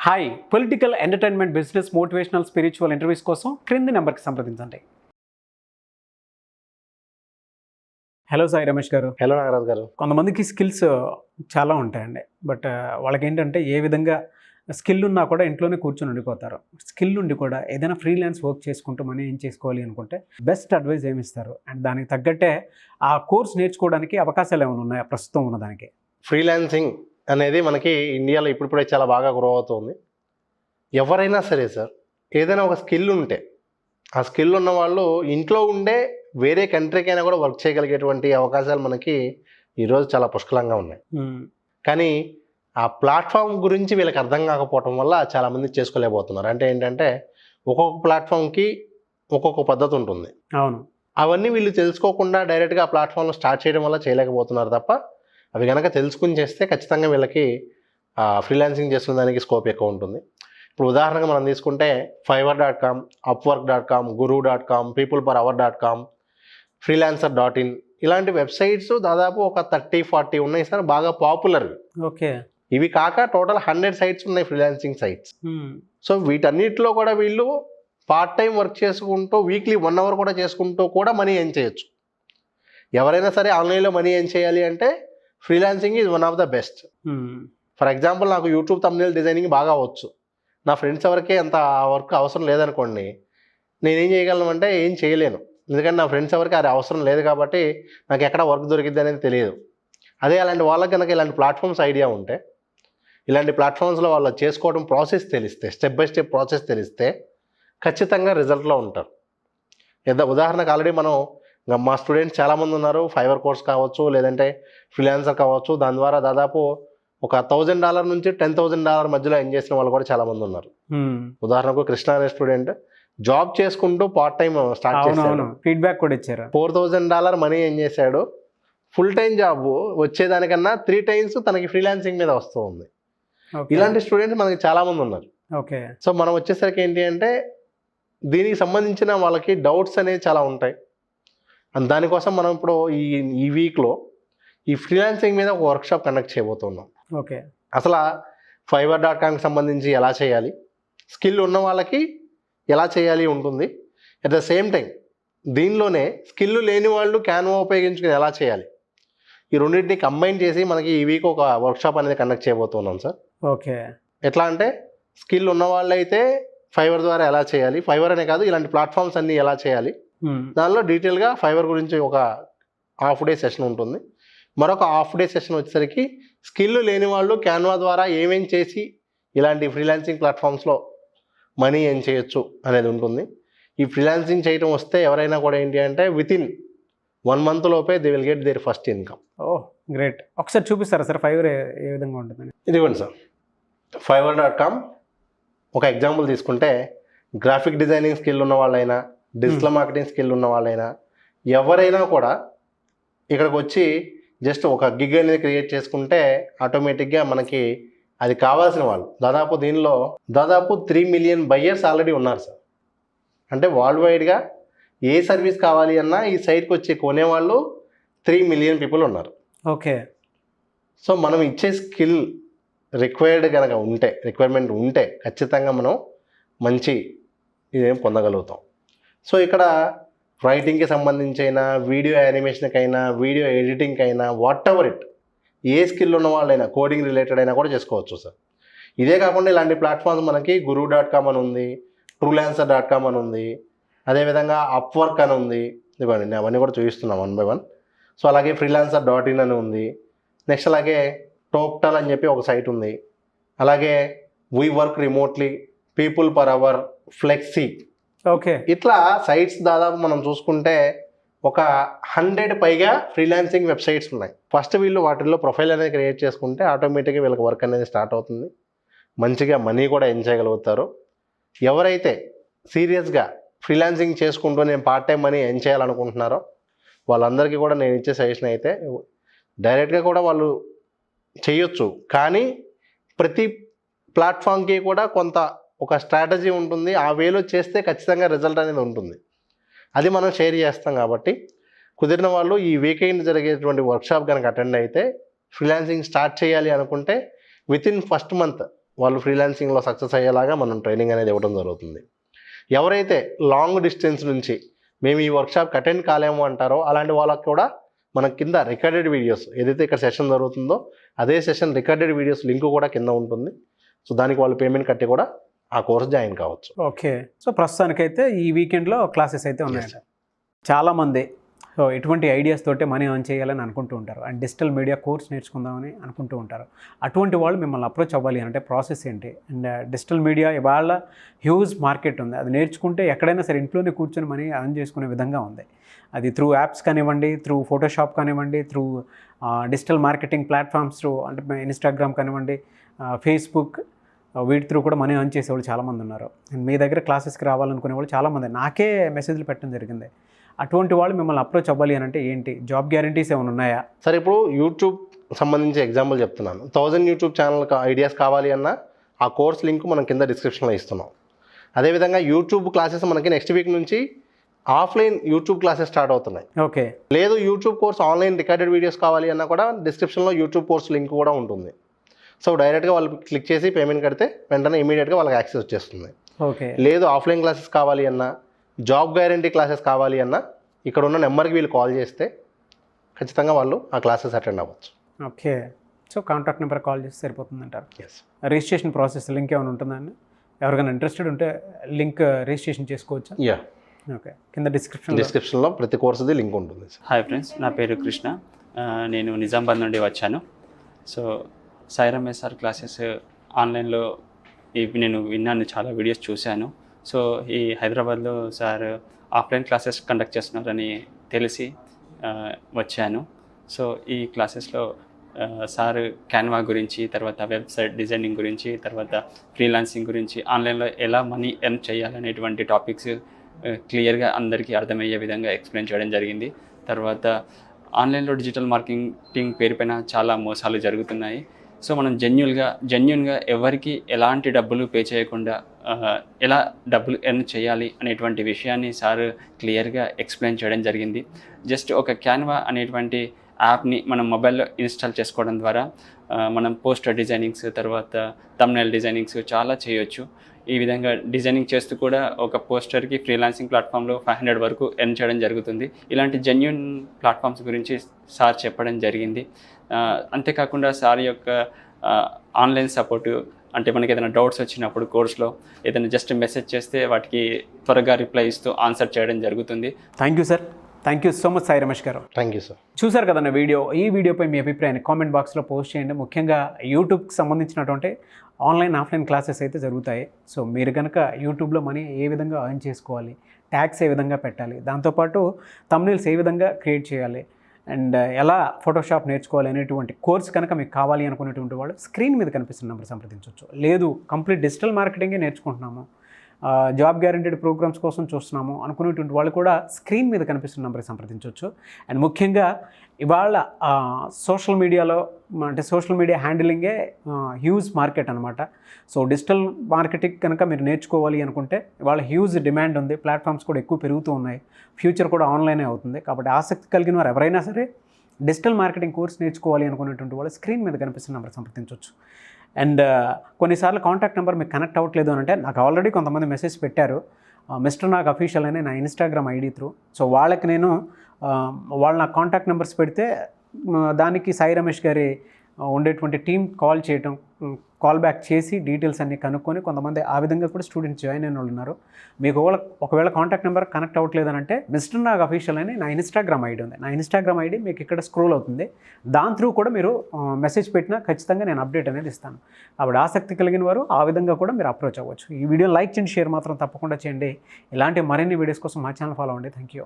Hi, political, entertainment, business, motivational, spiritual interviews కోసం క్రింది నెంబర్కి సంప్రదించండి. హలో సాయి రమేష్ గారు. హలో నాగరాజ్ గారు. కొంతమందికి స్కిల్స్ చాలా ఉంటాయండి. బట్ వాళ్ళకి ఏంటంటే ఏ విధంగా స్కిల్ ఉన్నా కూడా ఇంట్లోనే కూర్చొని ఉండిపోతారు. స్కిల్ ఉండి కూడా ఏదైనా ఫ్రీలాన్స్ వర్క్ చేసుకుంటూ మనీ ఏం చేసుకోవాలి అనుకుంటే బెస్ట్ అడ్వైస్ ఏమి ఇస్తారు? అండ్ దానికి తగ్గట్టే ఆ కోర్స్ నేర్చుకోవడానికి అవకాశాలు ఏమైనా ఉన్నాయా ప్రస్తుతం ఉన్నదానికి? ఫ్రీలాన్సింగ్ అనేది మనకి ఇండియాలో ఇప్పుడిప్పుడే చాలా బాగా గ్రో అవుతుంది. ఎవరైనా సరే సార్, ఏదైనా ఒక స్కిల్ ఉంటే ఆ స్కిల్ ఉన్న వాళ్ళు ఇంట్లో ఉండే వేరే కంట్రీకైనా కూడా వర్క్ చేయగలిగేటువంటి అవకాశాలు మనకి ఈరోజు చాలా పుష్కలంగా ఉన్నాయి. కానీ ఆ ప్లాట్ఫామ్ గురించి వీళ్ళకి అర్థం కాకపోవటం వల్ల చాలామంది చేసుకోలేకపోతున్నారు. అంటే ఏంటంటే ఒక్కొక్క ప్లాట్ఫామ్కి ఒక్కొక్క పద్ధతి ఉంటుంది. అవును, అవన్నీ వీళ్ళు తెలుసుకోకుండా డైరెక్ట్గా ఆ ప్లాట్ఫామ్లో స్టార్ట్ చేయడం వల్ల చేయలేకపోతున్నారు తప్ప, అవి కనుక తెలుసుకుని చేస్తే ఖచ్చితంగా వీళ్ళకి ఫ్రీలాన్సింగ్ చేస్తున్న దానికి స్కోప్ ఎక్కువ ఉంటుంది. ఇప్పుడు ఉదాహరణగా మనం తీసుకుంటే fiverr.com, upwork.com, guru.com, peopleperhour.com, freelancer.in ఇలాంటి వెబ్సైట్స్ దాదాపు ఒక 30-40 ఉన్నాయి సార్, బాగా పాపులర్. ఓకే. ఇవి కాక టోటల్ 100 సైట్స్ ఉన్నాయి ఫ్రీలాన్సింగ్ సైట్స్. సో వీటన్నిటిలో కూడా వీళ్ళు పార్ట్ టైం వర్క్ చేసుకుంటూ వీక్లీ 1 అవర్ కూడా చేసుకుంటూ కూడా మనీ ఎర్న్ చేయొచ్చు. ఎవరైనా సరే ఆన్లైన్లో మనీ ఎర్న్ చేయాలి అంటే freelancing is one of the best. For example, నాకు యూట్యూబ్ థంబ్నెయిల్ డిజైనింగ్ బాగా వచ్చు. నా ఫ్రెండ్స్ ఎవరికే అంత వర్క్ అవసరం లేదనుకోండి, నేనేం చేయగలను అంటే ఏం చేయలేను. ఎందుకంటే నా ఫ్రెండ్స్ ఎవరికి అది అవసరం లేదు కాబట్టి నాకు ఎక్కడ వర్క్ దొరికిద్ది అనేది తెలియదు. అదే అలాంటి వాళ్ళకి కనుక ఇలాంటి ప్లాట్ఫామ్స్ ఐడియా ఉంటే, ఇలాంటి ప్లాట్ఫామ్స్లో వాళ్ళు చేసుకోవడం ప్రాసెస్ తెలిస్తే, స్టెప్ బై స్టెప్ ప్రాసెస్ తెలిస్తే ఖచ్చితంగా రిజల్ట్లో ఉంటారు. ఉదాహరణకు ఆల్రెడీ మనం మా స్టూడెంట్స్ చాలామంది ఉన్నారు. ఫైవర్ కోర్స్ కావచ్చు, లేదంటే ఫ్రీలాన్సర్ కావచ్చు. దాని ద్వారా దాదాపు ఒక $1,000 నుంచి $10,000 మధ్యలో ఎర్న్ చేసిన వాళ్ళు కూడా చాలామంది ఉన్నారు. ఉదాహరణకు కృష్ణ అనే స్టూడెంట్ జాబ్ చేసుకుంటూ పార్ట్ టైం స్టార్ట్ చేశాడు. ఫీడ్బ్యాక్ కూడా ఇచ్చారు. $4,000 మనీ ఎర్న్ చేశాడు. ఫుల్ టైం జాబ్ వచ్చేదానికన్నా 3 times తనకి ఫ్రీలాన్సింగ్ మీద వస్తూ ఉంది. ఇలాంటి స్టూడెంట్స్ మనకి చాలామంది ఉన్నారు. ఓకే. సో మనం వచ్చేసరికి ఏంటి అంటే దీనికి సంబంధించిన వాళ్ళకి డౌట్స్ అనేవి చాలా ఉంటాయి. అండ్ దానికోసం మనం ఇప్పుడు ఈ వీక్లో ఈ ఫ్రీలాన్సింగ్ మీద ఒక వర్క్షాప్ కండక్ట్ చేయబోతున్నాం. ఓకే. అసలు fiverr.comకి సంబంధించి ఎలా చేయాలి, స్కిల్ ఉన్న వాళ్ళకి ఎలా చేయాలి ఉంటుంది. అట్ ద సేమ్ టైం దీనిలోనే స్కిల్ లేని వాళ్ళు క్యాన్వా ఉపయోగించుకుని ఎలా చేయాలి, ఈ రెండింటిని కంబైన్ చేసి మనకి ఈ వీక్ ఒక వర్క్షాప్ అనేది కండక్ట్ చేయబోతున్నాం సార్. ఓకే. ఎట్లా అంటే స్కిల్ ఉన్న వాళ్ళు అయితే ఫైవర్ ద్వారా ఎలా చేయాలి, ఫైవర్ అనే కాదు ఇలాంటి ప్లాట్ఫామ్స్ అన్నీ ఎలా చేయాలి, దానిలో డీటెయిల్గా ఫైవర్ గురించి ఒక హాఫ్ డే సెషన్ ఉంటుంది. మరొక హాఫ్ డే సెషన్ వచ్చేసరికి స్కిల్ లేని వాళ్ళు క్యాన్వా ద్వారా ఏమేం చేసి ఇలాంటి ఫ్రీలాన్సింగ్ ప్లాట్ఫామ్స్లో మనీ ఏం చేయొచ్చు అనేది ఉంటుంది. ఈ ఫ్రీలాన్సింగ్ చేయడం వస్తే ఎవరైనా కూడా ఏంటి అంటే వితిన్ 1 month లోపే they will get their first income. Oh, great. ఒకసారి చూపిస్తారా సార్ ఫైవర్ ఏ విధంగా ఉంటుందని? ఇదిగోండి సార్, fiverr.com ఒక ఎగ్జాంపుల్ తీసుకుంటే గ్రాఫిక్ డిజైనింగ్ స్కిల్ ఉన్న వాళ్ళైనా, డిజిటల్ మార్కెటింగ్ స్కిల్ ఉన్న వాళ్ళైనా ఎవరైనా కూడా ఇక్కడికి వచ్చి జస్ట్ ఒక గిగ్ అనేది క్రియేట్ చేసుకుంటే ఆటోమేటిక్గా మనకి అది కావాల్సిన వాళ్ళు దీనిలో దాదాపు 3 million బయ్యర్స్ ఆల్రెడీ ఉన్నారు సార్. అంటే వరల్డ్ వైడ్గా ఏ సర్వీస్ కావాలి అన్నా ఈ సైట్కి వచ్చి కొనేవాళ్ళు 3 million పీపుల్ ఉన్నారు. ఓకే. సో మనం ఇచ్చే స్కిల్ రిక్వైర్మెంట్ ఉంటే ఖచ్చితంగా మనం మంచి ఇదేం పొందగలుగుతాం. సో ఇక్కడ రైటింగ్కి సంబంధించైనా, వీడియో యానిమేషన్కైనా, వీడియో ఎడిటింగ్కైనా, వాట్ ఎవర్ ఇట్, ఏ స్కిల్ ఉన్న వాళ్ళైనా, కోడింగ్ రిలేటెడ్ అయినా కూడా చేసుకోవచ్చు సార్. ఇదే కాకుండా ఇలాంటి ప్లాట్ఫామ్స్ మనకి guru.com అని ఉంది, freelancer.com అని ఉంది, అదేవిధంగా upwork అని ఉంది. ఇవ్వండి, నేను అవన్నీ కూడా చూపిస్తున్నాను 1 by 1. సో అలాగే freelancer.in అని ఉంది. నెక్స్ట్ అలాగే టోక్టల్ అని చెప్పి ఒక సైట్ ఉంది. అలాగే we work remotely, people per hour, flexi. Okay. ఇట్లా సైట్స్ దాదాపు మనం చూసుకుంటే ఒక 100 పైగా ఫ్రీలాన్సింగ్ వెబ్సైట్స్ ఉన్నాయి. ఫస్ట్ వీళ్ళు వాటిల్లో ప్రొఫైల్ అనేది క్రియేట్ చేసుకుంటే ఆటోమేటిక్గా వీళ్ళకి వర్క్ అనేది స్టార్ట్ అవుతుంది. మంచిగా మనీ కూడా ఎర్న్ చేయగలుగుతారు. ఎవరైతే సీరియస్గా ఫ్రీలాన్సింగ్ చేసుకుంటూ నేను పార్ట్ టైం మనీ ఎర్న్ చేయాలనుకుంటున్నారో వాళ్ళందరికీ కూడా నేను ఇచ్చే సజెషన్ అయితే డైరెక్ట్గా కూడా వాళ్ళు చేయొచ్చు. కానీ ప్రతి ప్లాట్ఫామ్కి కూడా కొంత ఒక స్ట్రాటజీ ఉంటుంది. ఆ వేలో చేస్తే ఖచ్చితంగా రిజల్ట్ అనేది ఉంటుంది. అది మనం షేర్ చేస్తాం కాబట్టి కుదిరిన వాళ్ళు ఈ వీకెండ్ జరిగేటువంటి వర్క్షాప్ కనుక అటెండ్ అయితే ఫ్రీలాన్సింగ్ స్టార్ట్ చేయాలి అనుకుంటే వితిన్ ఫస్ట్ మంత్ వాళ్ళు ఫ్రీలాన్సింగ్లో సక్సెస్ అయ్యేలాగా మనం ట్రైనింగ్ అనేది ఇవ్వడం జరుగుతుంది. ఎవరైతే లాంగ్ డిస్టెన్స్ నుంచి మేము ఈ వర్క్షాప్కి అటెండ్ కాలేము అంటారో అలాంటి వాళ్ళకి కూడా మన కింద రికార్డెడ్ వీడియోస్ ఏదైతే ఇక్కడ సెషన్ జరుగుతుందో అదే సెషన్ రికార్డెడ్ వీడియోస్ లింక్ కూడా కింద ఉంటుంది. సో దానికి వాళ్ళు పేమెంట్ కట్టి కూడా ఆ కోర్స్ జాయిన్ కావచ్చు. ఓకే. సో ప్రస్తుతానికైతే ఈ వీకెండ్లో క్లాసెస్ అయితే ఉన్నాయంట. చాలామంది సో ఎటువంటి ఐడియాస్ తోటి మనీ ఎర్న్ చేయాలని అనుకుంటూ ఉంటారు అండ్ డిజిటల్ మీడియా కోర్స్ నేర్చుకుందామని అనుకుంటూ ఉంటారు. అటువంటి వాళ్ళు మిమ్మల్ని అప్రోచ్ అవ్వాలి అంటే ప్రాసెస్ ఏంటి? అండ్ డిజిటల్ మీడియా ఇవాళ హ్యూజ్ మార్కెట్ ఉంది. అది నేర్చుకుంటే ఎక్కడైనా సరే ఇంట్లోనే కూర్చొని మనీ ఎర్న్ చేసుకునే విధంగా ఉంది. అది త్రూ యాప్స్ కానివ్వండి, త్రూ ఫోటోషాప్ కానివ్వండి, through digital marketing platforms through అంటే ఇన్స్టాగ్రామ్ కానివ్వండి, ఫేస్బుక్, వీటి త్రూ కూడా మనీ ఎర్న్ చేసేవాళ్ళు చాలామంది ఉన్నారు. అండ్ మీ దగ్గర క్లాసెస్కి రావాలనుకునే వాళ్ళు చాలామంది నాకే మెసేజ్లు పెట్టడం జరిగింది. అటువంటి వాళ్ళు మిమ్మల్ని అప్రోచ్ అవ్వాలి అని అంటే ఏంటి? జాబ్ గ్యారంటీస్ ఏమైనా ఉన్నాయా? సరే, ఇప్పుడు యూట్యూబ్ సంబంధించి ఎగ్జాంపుల్ చెప్తున్నాను. 1000 యూట్యూబ్ ఛానల్ ఐడియాస్ కావాలి అన్న ఆ కోర్స్ లింక్ మనం కింద డిస్క్రిప్షన్లో ఇస్తున్నాం. అదేవిధంగా యూట్యూబ్ క్లాసెస్ మనకి నెక్స్ట్ వీక్ నుంచి ఆఫ్లైన్ యూట్యూబ్ క్లాసెస్ స్టార్ట్ అవుతున్నాయి. ఓకే. లేదు YouTube course online recorded videos కావాలి అన్నా కూడా డిస్క్రిప్షన్లో యూట్యూబ్ కోర్స్ లింక్ కూడా ఉంటుంది. సో డైరెక్ట్గా వాళ్ళు క్లిక్ చేసి పేమెంట్ కడితే వెంటనే ఇమీడియట్గా వాళ్ళకి యాక్సెస్ వచ్చేస్తుంది. ఓకే. లేదు ఆఫ్లైన్ క్లాసెస్ కావాలి అన్నా, జాబ్ గ్యారంటీ క్లాసెస్ కావాలి అన్నా ఇక్కడ ఉన్న నెంబర్కి వీళ్ళు కాల్ చేస్తే ఖచ్చితంగా వాళ్ళు ఆ క్లాసెస్ అటెండ్ అవ్వచ్చు. Okay. So contact number call చేస్తే సరిపోతుందంటారు. ఎస్. రిజిస్ట్రేషన్ ప్రాసెస్ లింక్ ఏమైనా ఉంటుందండి? ఎవరికైనా ఇంట్రెస్టెడ్ ఉంటే లింక్ రిజిస్ట్రేషన్ చేసుకోవచ్చా? యా. ఓకే. కింద డిస్క్రిప్షన్లో ప్రతి కోర్సుది లింక్ ఉంటుంది. హాయ్ ఫ్రెండ్స్, నా పేరు కృష్ణ. నేను నిజామాబాద్ నుండి వచ్చాను. So Sai Ramesh sir classes ఆన్లైన్లో నేను విన్నాను, చాలా వీడియోస్ చూశాను. సో ఈ హైదరాబాద్లో సార్ ఆఫ్లైన్ క్లాసెస్ కండక్ట్ చేస్తున్నారని తెలిసి వచ్చాను. సో ఈ క్లాసెస్లో సార్ క్యాన్వా గురించి, తర్వాత వెబ్సైట్ డిజైనింగ్ గురించి, తర్వాత ఫ్రీలాన్సింగ్ గురించి, ఆన్లైన్లో ఎలా మనీ ఎర్న్ చేయాలనేటువంటి టాపిక్స్ క్లియర్గా అందరికీ అర్థమయ్యే విధంగా ఎక్స్ప్లెయిన్ చేయడం జరిగింది. తర్వాత ఆన్లైన్లో డిజిటల్ మార్కెటింగ్ పేరుపైన చాలా మోసాలు జరుగుతున్నాయి. సో మనం జెన్యున్గా ఎవరికి ఎలాంటి డబ్బులు పే చేయకుండా ఎలా డబ్బులు ఎర్న్ చేయాలి అనేటువంటి విషయాన్ని సార్ క్లియర్గా ఎక్స్ప్లెయిన్ చేయడం జరిగింది. జస్ట్ ఒక క్యాన్వా అనేటువంటి యాప్ని మనం మొబైల్లో ఇన్స్టాల్ చేసుకోవడం ద్వారా మనం పోస్టర్ డిజైనింగ్స్, తర్వాత థంబ్నెయిల్ డిజైనింగ్స్ చాలా చేయొచ్చు. ఈ విధంగా డిజైనింగ్ చేస్తూ కూడా ఒక పోస్టర్కి ఫ్రీలాన్సింగ్ ప్లాట్ఫామ్లో 500 వరకు ఎర్న్ చేయడం జరుగుతుంది. ఇలాంటి జెన్యున్ ప్లాట్ఫామ్స్ గురించి సార్ చెప్పడం జరిగింది. అంతేకాకుండా సార్ యొక్క ఆన్లైన్ సపోర్టు, అంటే మనకి ఏదైనా డౌట్స్ వచ్చినప్పుడు కోర్స్లో ఏదైనా జస్ట్ మెసేజ్ చేస్తే వాటికి త్వరగా రిప్లై ఇస్తూ ఆన్సర్ చేయడం జరుగుతుంది. Thank you sir. Thank you so much Sai Ramesh గారు. Thank you sir. చూసారు కదన్న వీడియో. ఈ వీడియోపై మీ అభిప్రాయాన్ని కామెంట్ బాక్స్లో పోస్ట్ చేయండి. ముఖ్యంగా యూట్యూబ్కి సంబంధించినటువంటి ఆన్లైన్ ఆఫ్లైన్ క్లాసెస్ అయితే జరుగుతాయి. సో మీరు కనుక యూట్యూబ్లో మనీ ఏ విధంగా ఎర్న్ చేసుకోవాలి, ట్యాగ్స్ ఏ విధంగా పెట్టాలి, దాంతోపాటు థంబ్నెయిల్స్ ఏ విధంగా క్రియేట్ చేయాలి, అండ్ ఎలా ఫోటోషాప్ నేర్చుకోవాలి అనేటువంటి కోర్స్ కనుక మీకు కావాలి అనుకునేటువంటి వాళ్ళు స్క్రీన్ మీద కనిపిస్తున్న నెంబర్ సంప్రదించవచ్చు. లేదు కంప్లీట్ డిజిటల్ మార్కెటింగే నేర్చుకుంటున్నాము, జాబ్ గ్యారంటీడ్ ప్రోగ్రామ్స్ కోసం చూస్తున్నాము అనుకునేటువంటి వాళ్ళు కూడా స్క్రీన్ మీద కనిపిస్తున్న నెంబర్కి సంప్రదించవచ్చు. అండ్ ముఖ్యంగా ఇవాళ సోషల్ మీడియాలో అంటే సోషల్ మీడియా హ్యాండిలింగే హ్యూజ్ మార్కెట్ అనమాట. సో డిజిటల్ మార్కెటింగ్ కనుక మీరు నేర్చుకోవాలి అనుకుంటే ఇవాళ హ్యూజ్ డిమాండ్ ఉంది. ప్లాట్ఫామ్స్ కూడా ఎక్కువ పెరుగుతూ ఉన్నాయి. ఫ్యూచర్ కూడా ఆన్లైనే అవుతుంది. కాబట్టి ఆసక్తి కలిగిన వారు ఎవరైనా సరే డిజిటల్ మార్కెటింగ్ కోర్స్ నేర్చుకోవాలి అనుకునేటువంటి వాళ్ళు స్క్రీన్ మీద కనిపిస్తున్న నెంబర్ సంప్రదించవచ్చు. అండ్ కొన్నిసార్లు కాంటాక్ట్ నెంబర్ మీకు కనెక్ట్ అవ్వట్లేదు అని అంటే నాకు ఆల్రెడీ కొంతమంది మెసేజ్ పెట్టారు. మిస్టర్ నాగ్ అఫీషియల్ అనే నా ఇన్స్టాగ్రామ్ ఐడి త్రూ. సో వాళ్ళకి నేను వాళ్ళ నా కాంటాక్ట్ నెంబర్స్ పెడితే దానికి సాయి రమేష్ గారి ఉండేటువంటి టీం కాల్ చేయటం, కాల్ బ్యాక్ చేసి డీటెయిల్స్ అన్నీ కనుక్కొని కొంతమంది ఆ విధంగా కూడా స్టూడెంట్స్ జాయిన్ అయిన వాళ్ళు ఉన్నారు. మీకు ఒకవేళ కాంటాక్ట్ నెంబర్ కనెక్ట్ అవ్వట్లేదని అంటే మిస్టర్ నాగ్ అఫీషియల్ అని నా ఇన్స్టాగ్రామ్ ఐడి ఉంది. నా ఇన్స్టాగ్రామ్ ఐడి మీకు ఇక్కడ స్క్రోల్ అవుతుంది. దాని త్రూ కూడా మీరు మెసేజ్ పెట్టినా ఖచ్చితంగా నేను అప్డేట్ అనేది ఇస్తాను. కాబట్టి ఆసక్తి కలిగిన వారు ఆ విధంగా కూడా మీరు అప్రోచ్ అవ్వచ్చు. ఈ వీడియో లైక్ చేయండి, షేర్ మాత్రం తప్పకుండా చేయండి. ఇలాంటి మరిన్ని వీడియోస్ కోసం మా ఛానల్ ఫాలో అవ్వండి. Thank you.